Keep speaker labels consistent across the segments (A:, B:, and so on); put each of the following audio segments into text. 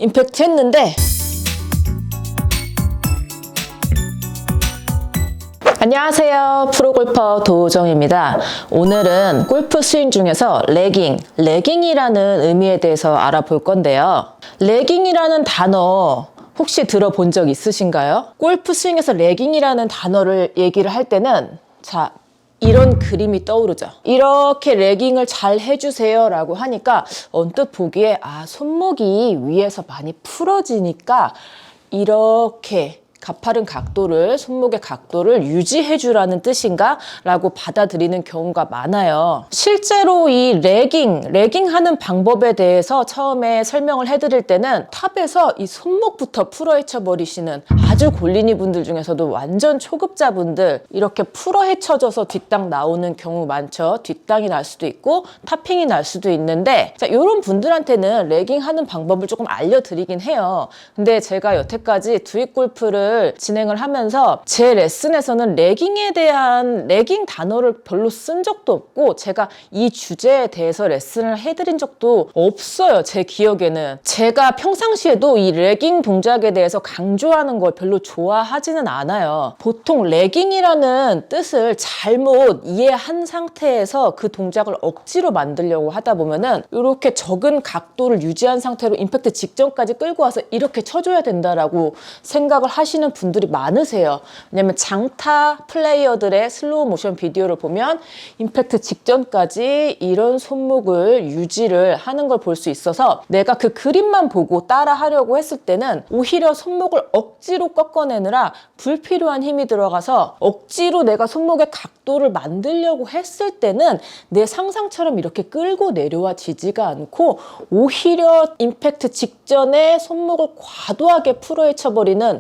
A: 임팩트 했는데 안녕하세요. 프로골퍼 도우정입니다. 오늘은 골프 스윙 중에서 레깅이라는 의미에 대해서 알아볼 건데요. 레깅이라는 단어 혹시 들어본 적 있으신가요? 골프 스윙에서 레깅이라는 단어를 얘기를 할 때는 이런 그림이 떠오르죠. 이렇게 레깅을 잘 해주세요 라고 하니까 언뜻 보기에 손목이 위에서 많이 풀어지니까 이렇게 가파른 각도를, 손목의 각도를 유지해 주라는 뜻인가? 라고 받아들이는 경우가 많아요. 실제로 이 레깅 하는 방법에 대해서 처음에 설명을 해드릴 때는 탑에서 이 손목부터 풀어헤쳐 버리시는 아주 골린이 분들 중에서도 완전 초급자분들 이렇게 풀어헤쳐져서 뒷땅 나오는 경우 많죠. 뒷땅이 날 수도 있고 탑핑이 날 수도 있는데 이런 분들한테는 레깅 하는 방법을 조금 알려드리긴 해요. 근데 제가 여태까지 두잇골프를 진행을 하면서 제 레슨에서는 레깅에 대한 레깅 단어를 별로 쓴 적도 없고 제가 이 주제에 대해서 레슨을 해드린 적도 없어요. 제 기억에는. 제가 평상시에도 이 레깅 동작에 대해서 강조하는 걸 별로 좋아하지는 않아요. 보통 레깅이라는 뜻을 잘못 이해한 상태에서 그 동작을 억지로 만들려고 하다 보면은 이렇게 적은 각도를 유지한 상태로 임팩트 직전까지 끌고 와서 이렇게 쳐줘야 된다라고 생각을 하시는 분들이 많으세요. 왜냐면 장타 플레이어들의 슬로우 모션 비디오를 보면 임팩트 직전까지 이런 손목을 유지를 하는 걸 볼 수 있어서 내가 그 그림만 보고 따라 하려고 했을 때는 오히려 손목을 억지로 꺾어내느라 불필요한 힘이 들어가서 억지로 내가 손목의 각도를 만들려고 했을 때는 내 상상처럼 이렇게 끌고 내려와지지가 않고 오히려 임팩트 직전에 손목을 과도하게 풀어헤쳐버리는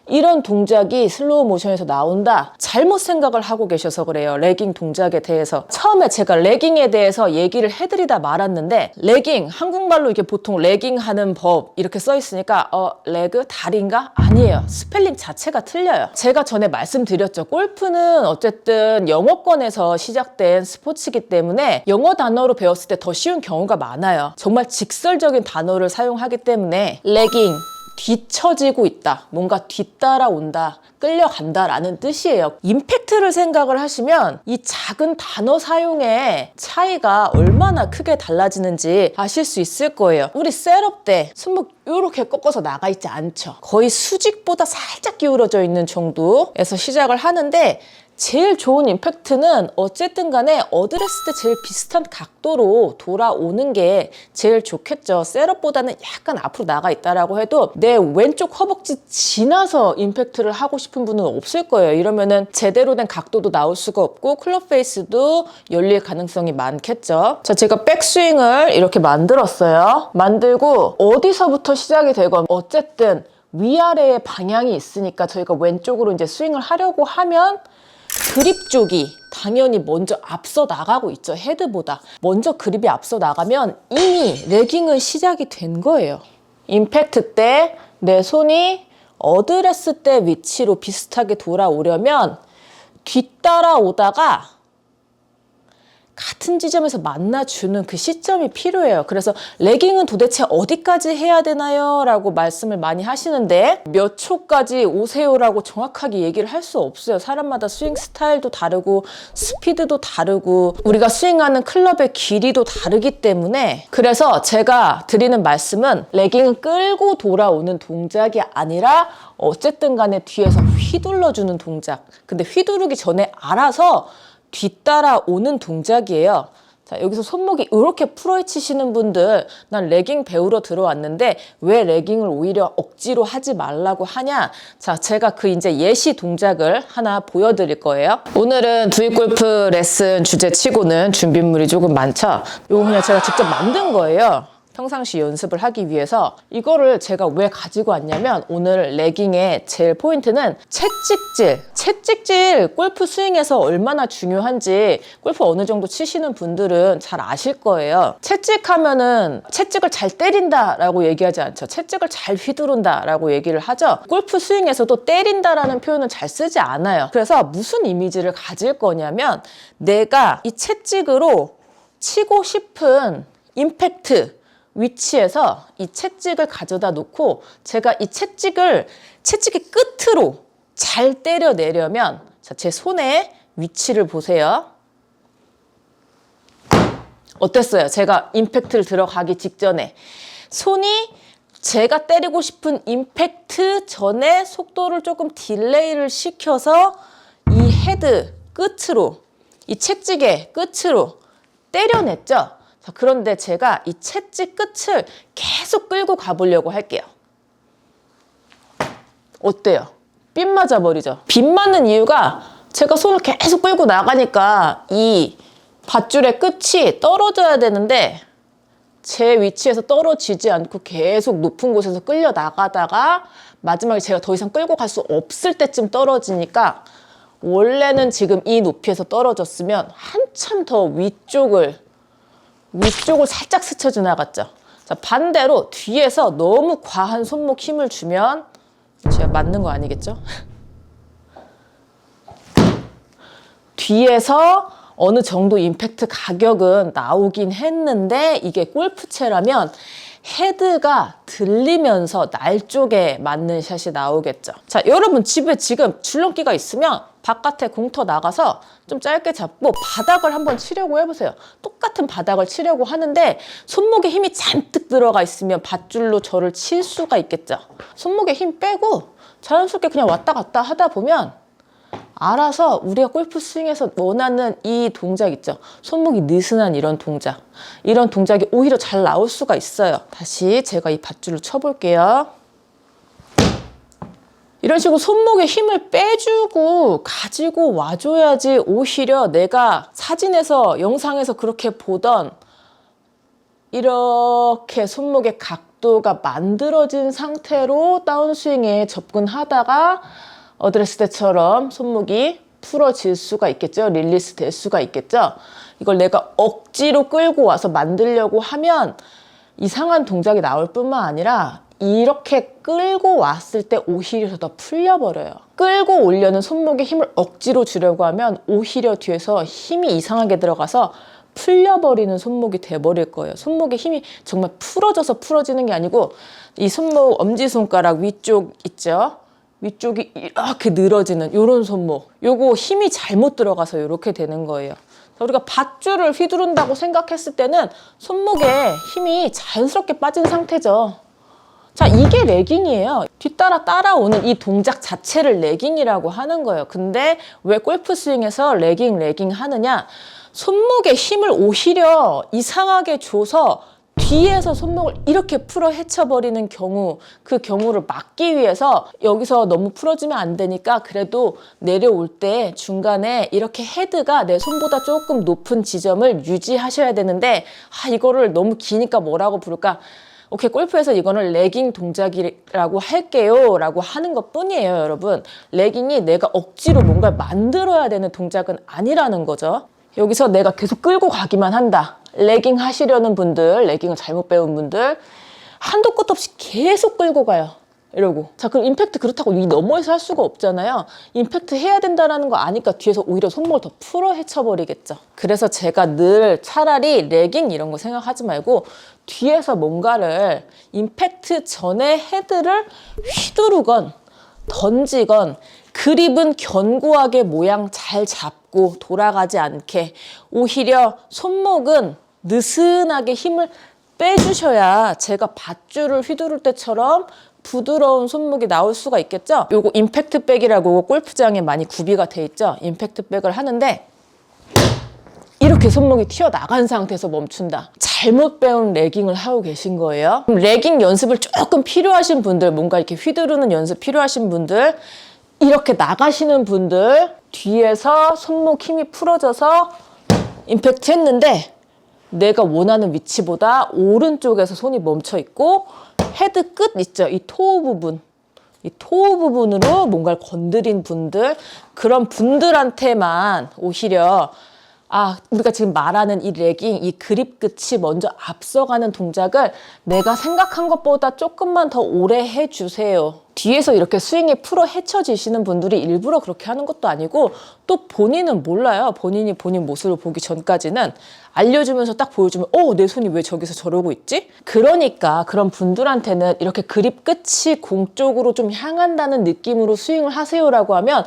A: 이런 동작이 슬로우 모션에서 나온다. 잘못 생각을 하고 계셔서 그래요. 레깅 동작에 대해서. 처음에 제가 레깅에 대해서 얘기를 해드리다 말았는데 레깅, 한국말로 이렇게 보통 레깅 하는 법 이렇게 써 있으니까 레그? 다리인가? 아니에요. 스펠링 자체가 틀려요. 제가 전에 말씀드렸죠. 골프는 어쨌든 영어권에서 시작된 스포츠이기 때문에 영어 단어로 배웠을 때 더 쉬운 경우가 많아요. 정말 직설적인 단어를 사용하기 때문에 레깅, 뒤처지고 있다. 뭔가 뒤따라온다. 끌려간다 라는 뜻이에요. 임팩트를 생각을 하시면 이 작은 단어 사용의 차이가 얼마나 크게 달라지는지 아실 수 있을 거예요. 우리 셋업 때 손목 이렇게 꺾어서 나가 있지 않죠. 거의 수직보다 살짝 기울어져 있는 정도에서 시작을 하는데 제일 좋은 임팩트는 어쨌든 간에 어드레스 때 제일 비슷한 각도로 돌아오는 게 제일 좋겠죠. 셋업보다는 약간 앞으로 나가 있다라고 해도 내 왼쪽 허벅지 지나서 임팩트를 하고 싶은 분은 없을 거예요. 이러면은 제대로 된 각도도 나올 수가 없고 클럽 페이스도 열릴 가능성이 많겠죠. 자, 제가 백스윙을 이렇게 만들었어요. 만들고 어디서부터 시작이 되건 어쨌든 위아래의 방향이 있으니까 저희가 왼쪽으로 이제 스윙을 하려고 하면 그립 쪽이 당연히 먼저 앞서 나가고 있죠. 헤드보다. 먼저 그립이 앞서 나가면 이미 레깅은 시작이 된 거예요. 임팩트 때 내 손이 어드레스 때 위치로 비슷하게 돌아오려면 뒤따라오다가 같은 지점에서 만나주는 그 시점이 필요해요. 그래서 레깅은 도대체 어디까지 해야 되나요? 라고 말씀을 많이 하시는데 몇 초까지 오세요 라고 정확하게 얘기를 할 수 없어요. 사람마다 스윙 스타일도 다르고 스피드도 다르고 우리가 스윙하는 클럽의 길이도 다르기 때문에 그래서 제가 드리는 말씀은 레깅은 끌고 돌아오는 동작이 아니라 어쨌든 간에 뒤에서 휘둘러주는 동작. 근데 휘두르기 전에 알아서 뒤따라오는 동작이에요. 자, 여기서 손목이 이렇게 풀어헤치시는 분들 난 레깅 배우러 들어왔는데 왜 레깅을 오히려 억지로 하지 말라고 하냐? 자, 제가 그 이제 예시 동작을 하나 보여드릴 거예요. 오늘은 두잇골프 레슨 주제 치고는 준비물이 조금 많죠? 이거 그냥 제가 직접 만든 거예요. 평상시 연습을 하기 위해서 이거를 제가 왜 가지고 왔냐면 오늘 레깅의 제일 포인트는 채찍질 골프 스윙에서 얼마나 중요한지 골프 어느 정도 치시는 분들은 잘 아실 거예요. 채찍하면은 채찍을 잘 때린다 라고 얘기하지 않죠. 채찍을 잘 휘두른다 라고 얘기를 하죠. 골프 스윙에서도 때린다라는 표현은 잘 쓰지 않아요. 그래서 무슨 이미지를 가질 거냐면 내가 이 채찍으로 치고 싶은 임팩트 위치에서 이 채찍을 가져다 놓고 제가 이 채찍의 끝으로 잘 때려내려면 자, 제 손의 위치를 보세요. 어땠어요? 제가 임팩트를 들어가기 직전에 손이 제가 때리고 싶은 임팩트 전에 속도를 조금 딜레이를 시켜서 이 헤드 끝으로 이 채찍의 끝으로 때려냈죠? 자, 그런데 제가 이 채찍 끝을 계속 끌고 가보려고 할게요. 어때요? 빗 맞아버리죠? 빗 맞는 이유가 제가 손을 계속 끌고 나가니까 이 밧줄의 끝이 떨어져야 되는데 제 위치에서 떨어지지 않고 계속 높은 곳에서 끌려 나가다가 마지막에 제가 더 이상 끌고 갈 수 없을 때쯤 떨어지니까 원래는 지금 이 높이에서 떨어졌으면 한참 더 위쪽을 살짝 스쳐 지나갔죠. 자, 반대로 뒤에서 너무 과한 손목 힘을 주면 제가 맞는 거 아니겠죠? 뒤에서 어느 정도 임팩트 가격은 나오긴 했는데 이게 골프채라면 헤드가 들리면서 날 쪽에 맞는 샷이 나오겠죠. 자, 여러분 집에 지금 줄넘기가 있으면 바깥에 공터 나가서 좀 짧게 잡고 바닥을 한번 치려고 해보세요. 똑같은 바닥을 치려고 하는데 손목에 힘이 잔뜩 들어가 있으면 밧줄로 저를 칠 수가 있겠죠. 손목에 힘 빼고 자연스럽게 그냥 왔다 갔다 하다 보면 알아서 우리가 골프 스윙에서 원하는 이 동작 있죠. 손목이 느슨한 이런 동작이 오히려 잘 나올 수가 있어요. 다시 제가 이 밧줄을 쳐볼게요. 이런 식으로 손목에 힘을 빼주고 가지고 와줘야지 오히려 내가 사진에서 영상에서 그렇게 보던 이렇게 손목의 각도가 만들어진 상태로 다운스윙에 접근하다가 어드레스 때처럼 손목이 풀어질 수가 있겠죠. 릴리스 될 수가 있겠죠. 이걸 내가 억지로 끌고 와서 만들려고 하면 이상한 동작이 나올 뿐만 아니라 이렇게 끌고 왔을 때 오히려 더 풀려버려요. 끌고 오려는 손목에 힘을 억지로 주려고 하면 오히려 뒤에서 힘이 이상하게 들어가서 풀려버리는 손목이 돼버릴 거예요. 손목에 힘이 정말 풀어져서 풀어지는 게 아니고 이 손목 엄지손가락 위쪽 있죠? 위쪽이 이렇게 늘어지는 이런 손목, 요거 힘이 잘못 들어가서 이렇게 되는 거예요. 우리가 밧줄을 휘두른다고 생각했을 때는 손목에 힘이 자연스럽게 빠진 상태죠. 자, 이게 레깅이에요. 뒤따라 따라오는 이 동작 자체를 레깅이라고 하는 거예요. 근데 왜 골프 스윙에서 레깅 하느냐? 손목에 힘을 오히려 이상하게 줘서 뒤에서 손목을 이렇게 풀어 헤쳐버리는 경우, 그 경우를 막기 위해서 여기서 너무 풀어주면 안 되니까 그래도 내려올 때 중간에 이렇게 헤드가 내 손보다 조금 높은 지점을 유지하셔야 되는데 이거를 너무 기니까 뭐라고 부를까? 오케이, 골프에서 이거는 레깅 동작이라고 할게요 라고 하는 것 뿐이에요, 여러분. 레깅이 내가 억지로 뭔가를 만들어야 되는 동작은 아니라는 거죠. 여기서 내가 계속 끌고 가기만 한다. 레깅 하시려는 분들, 레깅을 잘못 배운 분들 한도 끝 없이 계속 끌고 가요. 이러고. 자, 그럼 임팩트 그렇다고 이 너머에서 할 수가 없잖아요. 임팩트 해야 된다는 거 아니까 뒤에서 오히려 손목을 더 풀어 헤쳐버리겠죠. 그래서 제가 늘 차라리 레깅 이런 거 생각하지 말고 뒤에서 뭔가를 임팩트 전에 헤드를 휘두르건 던지건 그립은 견고하게 모양 잘 잡고 돌아가지 않게 오히려 손목은 느슨하게 힘을 빼주셔야 제가 밧줄을 휘두를 때처럼 부드러운 손목이 나올 수가 있겠죠. 요거 임팩트 백이라고 골프장에 많이 구비가 돼 있죠. 임팩트 백을 하는데 이렇게 손목이 튀어나간 상태에서 멈춘다. 잘못 배운 레깅을 하고 계신 거예요. 그럼 레깅 연습을 조금 필요하신 분들, 뭔가 이렇게 휘두르는 연습 필요하신 분들, 이렇게 나가시는 분들, 뒤에서 손목 힘이 풀어져서 임팩트 했는데 내가 원하는 위치보다 오른쪽에서 손이 멈춰 있고 헤드 끝 있죠? 이 토우 부분으로 뭔가를 건드린 분들, 그런 분들한테만 오히려 우리가 지금 말하는 이 레깅, 이 그립 끝이 먼저 앞서가는 동작을 내가 생각한 것보다 조금만 더 오래 해주세요. 뒤에서 이렇게 스윙이 풀어 헤쳐지시는 분들이 일부러 그렇게 하는 것도 아니고 또 본인은 몰라요. 본인이 본인 모습을 보기 전까지는 알려주면서 딱 보여주면 내 손이 왜 저기서 저러고 있지? 그러니까 그런 분들한테는 이렇게 그립 끝이 공 쪽으로 좀 향한다는 느낌으로 스윙을 하세요라고 하면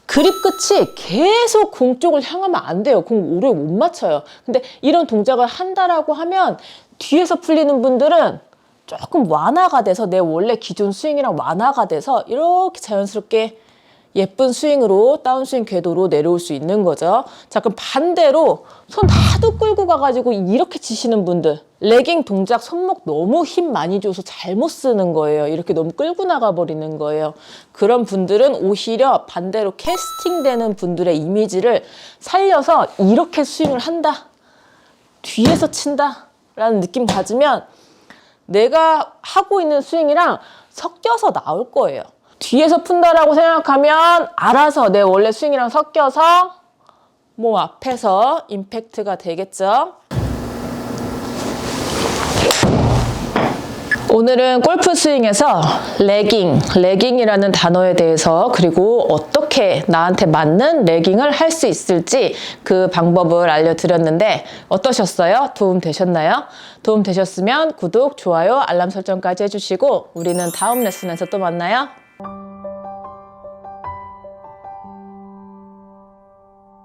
A: 그립 끝이 계속 공 쪽을 향하면 안 돼요. 공 오래 못 맞춰요. 근데 이런 동작을 한다라고 하면 뒤에서 풀리는 분들은 조금 완화가 돼서 내 원래 기존 스윙이랑 완화가 돼서 이렇게 자연스럽게 예쁜 스윙으로 다운스윙 궤도로 내려올 수 있는 거죠. 자, 그럼 반대로 손 하도 끌고 가가지고 이렇게 치시는 분들, 레깅 동작 손목 너무 힘 많이 줘서 잘못 쓰는 거예요. 이렇게 너무 끌고 나가 버리는 거예요. 그런 분들은 오히려 반대로 캐스팅되는 분들의 이미지를 살려서 이렇게 스윙을 한다, 뒤에서 친다 라는 느낌 가지면 내가 하고 있는 스윙이랑 섞여서 나올 거예요. 뒤에서 푼다라고 생각하면 알아서 내 원래 스윙이랑 섞여서 몸 앞에서 임팩트가 되겠죠. 오늘은 골프 스윙에서 레깅이라는 단어에 대해서 그리고 어떻게 나한테 맞는 레깅을 할 수 있을지 그 방법을 알려드렸는데 어떠셨어요? 도움 되셨나요? 도움 되셨으면 구독, 좋아요, 알람 설정까지 해주시고 우리는 다음 레슨에서 또 만나요.